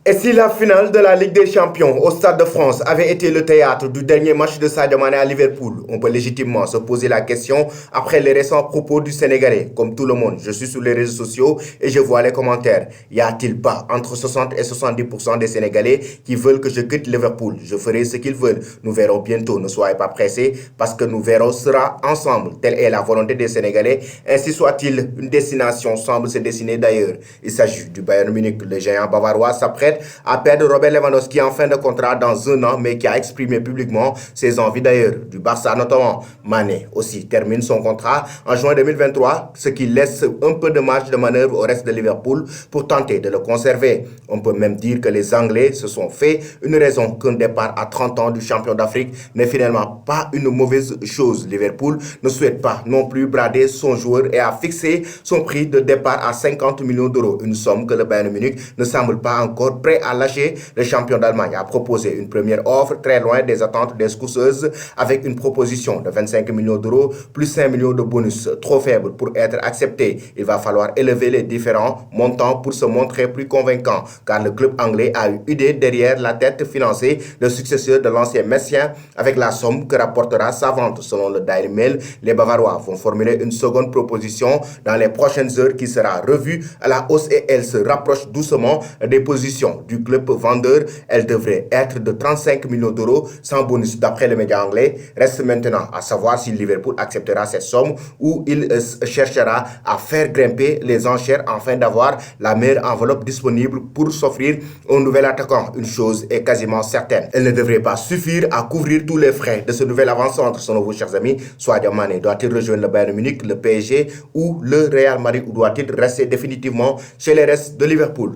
Et si la finale de la Ligue des Champions au Stade de France avait été le théâtre du dernier match de Sadio Mané à Liverpool, on peut légitimement se poser la question après les récents propos du Sénégalais. Comme tout le monde, je suis sur les réseaux sociaux et je vois les commentaires. Y a-t-il pas entre 60 et 70% des Sénégalais qui veulent que je quitte Liverpool? Je ferai ce qu'ils veulent. Nous verrons bientôt. Ne soyez pas pressés parce que nous verrons sera ensemble. Telle est la volonté des Sénégalais. Ainsi soit-il, une destination semble se dessiner d'ailleurs. Il s'agit du Bayern Munich. Le géant bavarois s'apprête à perdre Robert Lewandowski en fin de contrat dans un an, mais qui a exprimé publiquement ses envies d'ailleurs. Du Barça notamment. Mané aussi termine son contrat en juin 2023, ce qui laisse un peu de marge de manœuvre au reste de Liverpool pour tenter de le conserver. On peut même dire que les Anglais se sont fait une raison qu'un départ à 30 ans du champion d'Afrique n'est finalement pas une mauvaise chose. Liverpool ne souhaite pas non plus brader son joueur et a fixé son prix de départ à 50 millions d'euros, une somme que le Bayern Munich ne semble pas encore prêt à lâcher. Le champion d'Allemagne a proposé une première offre très loin des attentes des Scouseuses avec une proposition de 25 millions d'euros plus 5 millions de bonus, trop faible pour être accepté. Il va falloir élever les différents montants pour se montrer plus convaincant, car le club anglais a eu idée derrière la tête financer le successeur de l'ancien Messien avec la somme que rapportera sa vente. Selon le Daily Mail, les Bavarois vont formuler une seconde proposition dans les prochaines heures qui sera revue à la hausse et elle se rapproche doucement des positions du club vendeur. Elle devrait être de 35 millions d'euros sans bonus d'après le média anglais. Reste maintenant à savoir si Liverpool acceptera cette somme ou il cherchera à faire grimper les enchères afin d'avoir la meilleure enveloppe disponible pour s'offrir un nouvel attaquant. Une chose est quasiment certaine, elle ne devrait pas suffire à couvrir tous les frais de ce nouvel avant-centre. Selon vous, chers amis, Sadio Mané doit-il rejoindre le Bayern Munich, le PSG ou le Real Madrid, ou doit-il rester définitivement chez les restes de Liverpool?